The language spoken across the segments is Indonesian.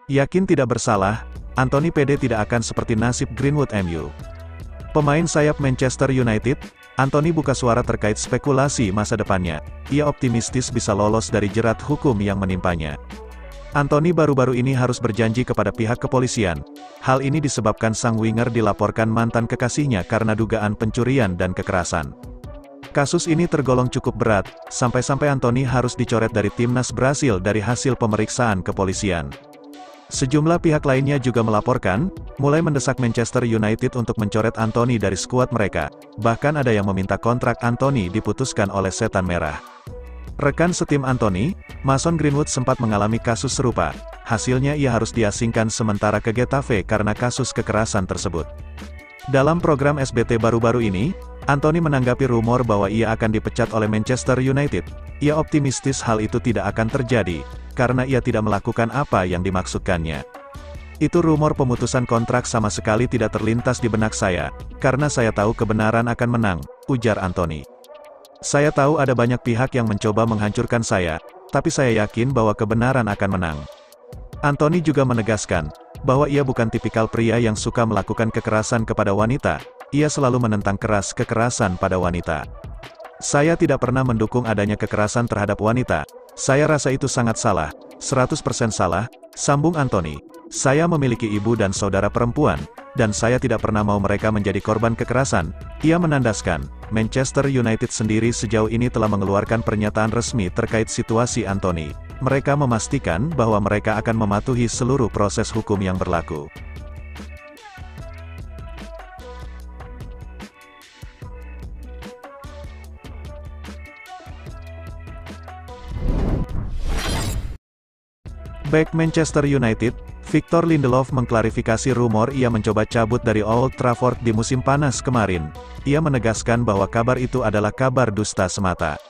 Yakin tidak bersalah, Anthony pede tidak akan seperti nasib Greenwood MU. Pemain sayap Manchester United, Anthony buka suara terkait spekulasi masa depannya. Ia optimistis bisa lolos dari jerat hukum yang menimpanya. Anthony baru-baru ini harus berjanji kepada pihak kepolisian. Hal ini disebabkan sang winger dilaporkan mantan kekasihnya karena dugaan pencurian dan kekerasan. Kasus ini tergolong cukup berat, sampai-sampai Anthony harus dicoret dari timnas Brasil dari hasil pemeriksaan kepolisian. Sejumlah pihak lainnya juga melaporkan, mulai mendesak Manchester United untuk mencoret Anthony dari skuad mereka. Bahkan ada yang meminta kontrak Anthony diputuskan oleh Setan Merah. Rekan setim Anthony, Mason Greenwood sempat mengalami kasus serupa. Hasilnya ia harus diasingkan sementara ke Getafe karena kasus kekerasan tersebut. Dalam program SBT baru-baru ini, Anthony menanggapi rumor bahwa ia akan dipecat oleh Manchester United. Ia optimistis hal itu tidak akan terjadi, karena ia tidak melakukan apa yang dimaksudkannya. Itu rumor pemutusan kontrak sama sekali tidak terlintas di benak saya, karena saya tahu kebenaran akan menang, ujar Anthony. Saya tahu ada banyak pihak yang mencoba menghancurkan saya, tapi saya yakin bahwa kebenaran akan menang. Anthony juga menegaskan, bahwa ia bukan tipikal pria yang suka melakukan kekerasan kepada wanita, ia selalu menentang keras kekerasan pada wanita. Saya tidak pernah mendukung adanya kekerasan terhadap wanita, saya rasa itu sangat salah, 100% salah, sambung Anthony. Saya memiliki ibu dan saudara perempuan, dan saya tidak pernah mau mereka menjadi korban kekerasan. Ia menandaskan, Manchester United sendiri sejauh ini telah mengeluarkan pernyataan resmi terkait situasi Anthony. Mereka memastikan bahwa mereka akan mematuhi seluruh proses hukum yang berlaku. Bek Manchester United, Victor Lindelof mengklarifikasi rumor ia mencoba cabut dari Old Trafford di musim panas kemarin. Ia menegaskan bahwa kabar itu adalah kabar dusta semata.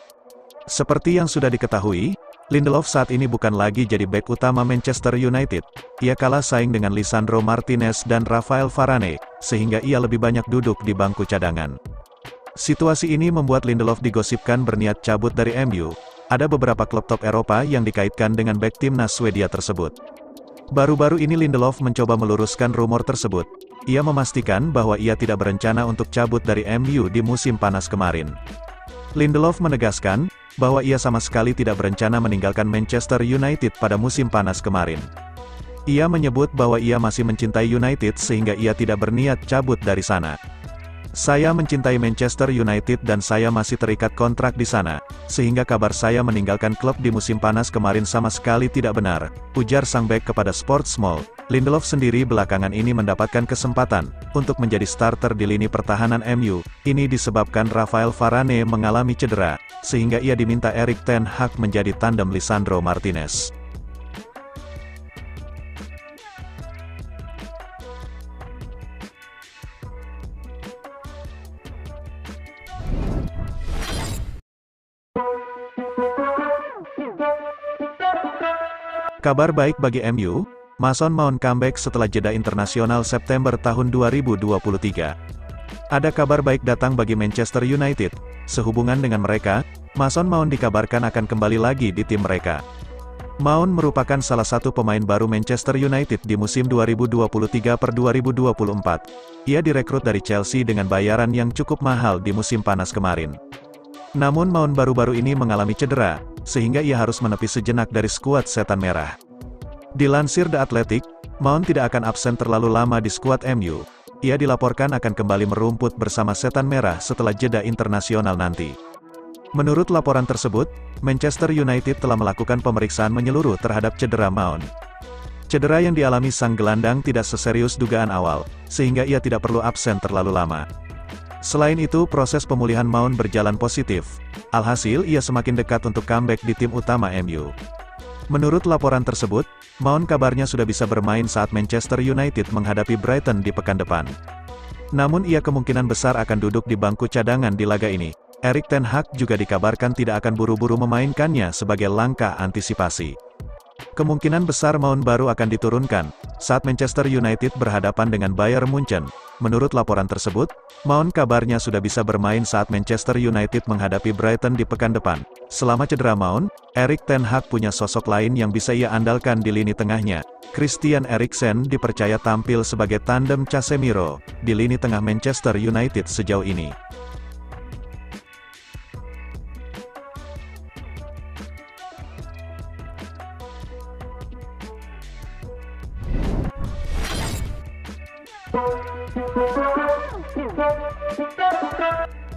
Seperti yang sudah diketahui, Lindelof saat ini bukan lagi jadi bek utama Manchester United. Ia kalah saing dengan Lisandro Martinez dan Rafael Varane, sehingga ia lebih banyak duduk di bangku cadangan. Situasi ini membuat Lindelof digosipkan berniat cabut dari MU. Ada beberapa klub top Eropa yang dikaitkan dengan bek timnas Swedia tersebut. Baru-baru ini Lindelof mencoba meluruskan rumor tersebut. Ia memastikan bahwa ia tidak berencana untuk cabut dari MU di musim panas kemarin. Lindelof menegaskan, bahwa ia sama sekali tidak berencana meninggalkan Manchester United pada musim panas kemarin. Ia menyebut bahwa ia masih mencintai United sehingga ia tidak berniat cabut dari sana. Saya mencintai Manchester United dan saya masih terikat kontrak di sana, sehingga kabar saya meninggalkan klub di musim panas kemarin sama sekali tidak benar, ujar sang bek kepada Sportsmall. Lindelof sendiri belakangan ini mendapatkan kesempatan untuk menjadi starter di lini pertahanan MU. Ini disebabkan Rafael Varane mengalami cedera, sehingga ia diminta Erik ten Hag menjadi tandem Lisandro Martinez. Kabar baik bagi MU, Mason Mount comeback setelah jeda internasional September tahun 2023. Ada kabar baik datang bagi Manchester United. Sehubungan dengan mereka, Mason Mount dikabarkan akan kembali lagi di tim mereka. Mount merupakan salah satu pemain baru Manchester United di musim 2023-2024. Ia direkrut dari Chelsea dengan bayaran yang cukup mahal di musim panas kemarin. Namun Mount baru-baru ini mengalami cedera, sehingga ia harus menepis sejenak dari skuad Setan Merah. Dilansir The Athletic, Mount tidak akan absen terlalu lama di skuad MU. Ia dilaporkan akan kembali merumput bersama Setan Merah setelah jeda internasional nanti. Menurut laporan tersebut, Manchester United telah melakukan pemeriksaan menyeluruh terhadap cedera Mount. Cedera yang dialami sang gelandang tidak seserius dugaan awal, sehingga ia tidak perlu absen terlalu lama. Selain itu, proses pemulihan Mount berjalan positif. Alhasil, ia semakin dekat untuk comeback di tim utama MU. Menurut laporan tersebut, Mount kabarnya sudah bisa bermain saat Manchester United menghadapi Brighton di pekan depan. Namun ia kemungkinan besar akan duduk di bangku cadangan di laga ini. Erik ten Hag juga dikabarkan tidak akan buru-buru memainkannya sebagai langkah antisipasi. Kemungkinan besar Mount baru akan diturunkan, saat Manchester United berhadapan dengan Bayern Munchen. Menurut laporan tersebut, Mount kabarnya sudah bisa bermain saat Manchester United menghadapi Brighton di pekan depan. Selama cedera Mount, Erik ten Hag punya sosok lain yang bisa ia andalkan di lini tengahnya. Christian Eriksen dipercaya tampil sebagai tandem Casemiro di lini tengah Manchester United sejauh ini.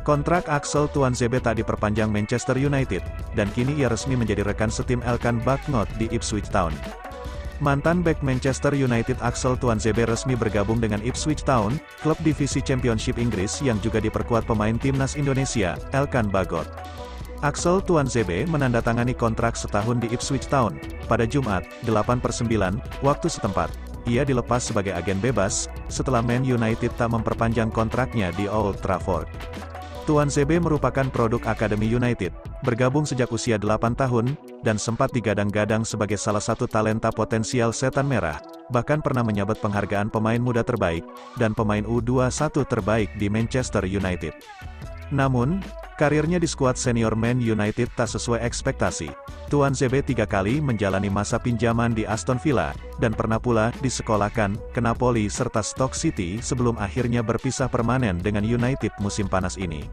Kontrak Axel Tuanzebe tak diperpanjang Manchester United, dan kini ia resmi menjadi rekan setim Elkan Bagnot di Ipswich Town. Mantan bek Manchester United Axel Tuanzebe resmi bergabung dengan Ipswich Town, klub divisi Championship Inggris yang juga diperkuat pemain timnas Indonesia, Elkan Bagot. Axel Tuanzebe menandatangani kontrak setahun di Ipswich Town pada Jumat, 8/9, waktu setempat. Ia dilepas sebagai agen bebas, setelah Man United tak memperpanjang kontraknya di Old Trafford. Tuanzebe merupakan produk Akademi United, bergabung sejak usia 8 tahun, dan sempat digadang-gadang sebagai salah satu talenta potensial Setan Merah, bahkan pernah menyabet penghargaan pemain muda terbaik, dan pemain U21 terbaik di Manchester United. Namun, karirnya di skuad senior Man United tak sesuai ekspektasi. Tuanzebe 3 kali menjalani masa pinjaman di Aston Villa, dan pernah pula disekolahkan ke Napoli serta Stoke City sebelum akhirnya berpisah permanen dengan United musim panas ini.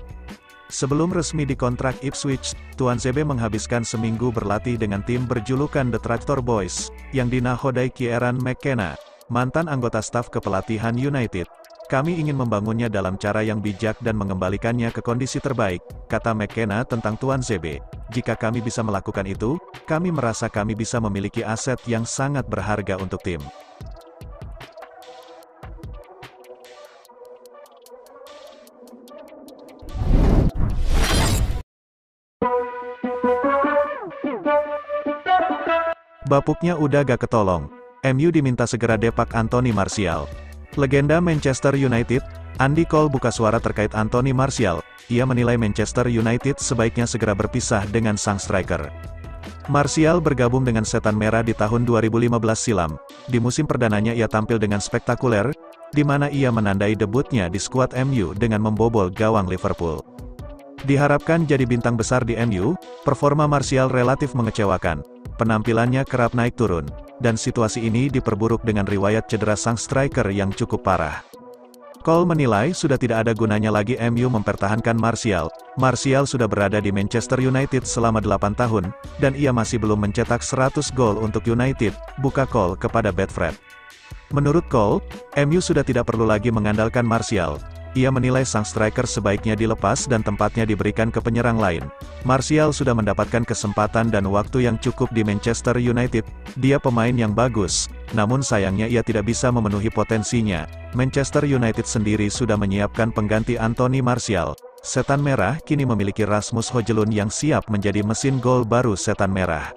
Sebelum resmi dikontrak Ipswich, Tuanzebe menghabiskan seminggu berlatih dengan tim berjulukan The Tractor Boys, yang dinahodai Kieran McKenna, mantan anggota staf kepelatihan United. Kami ingin membangunnya dalam cara yang bijak dan mengembalikannya ke kondisi terbaik, kata McKenna tentang Tuanzebe. Jika kami bisa melakukan itu, kami merasa kami bisa memiliki aset yang sangat berharga untuk tim. Bapuknya udah gak ketolong. MU diminta segera depak Anthony Martial. Legenda Manchester United, Andy Cole buka suara terkait Anthony Martial. Ia menilai Manchester United sebaiknya segera berpisah dengan sang striker. Martial bergabung dengan Setan Merah di tahun 2015 silam. Di musim perdananya ia tampil dengan spektakuler, di mana ia menandai debutnya di skuad MU dengan membobol gawang Liverpool. Diharapkan jadi bintang besar di MU, performa Martial relatif mengecewakan. Penampilannya kerap naik turun, dan situasi ini diperburuk dengan riwayat cedera sang striker yang cukup parah. Cole menilai sudah tidak ada gunanya lagi MU mempertahankan Martial. Martial sudah berada di Manchester United selama 8 tahun, dan ia masih belum mencetak 100 gol untuk United, buka Cole kepada Betfred. Menurut Cole, MU sudah tidak perlu lagi mengandalkan Martial. Ia menilai sang striker sebaiknya dilepas dan tempatnya diberikan ke penyerang lain. Martial sudah mendapatkan kesempatan dan waktu yang cukup di Manchester United. Dia pemain yang bagus, namun sayangnya ia tidak bisa memenuhi potensinya. Manchester United sendiri sudah menyiapkan pengganti Anthony Martial. Setan Merah kini memiliki Rasmus Højlund yang siap menjadi mesin gol baru Setan Merah.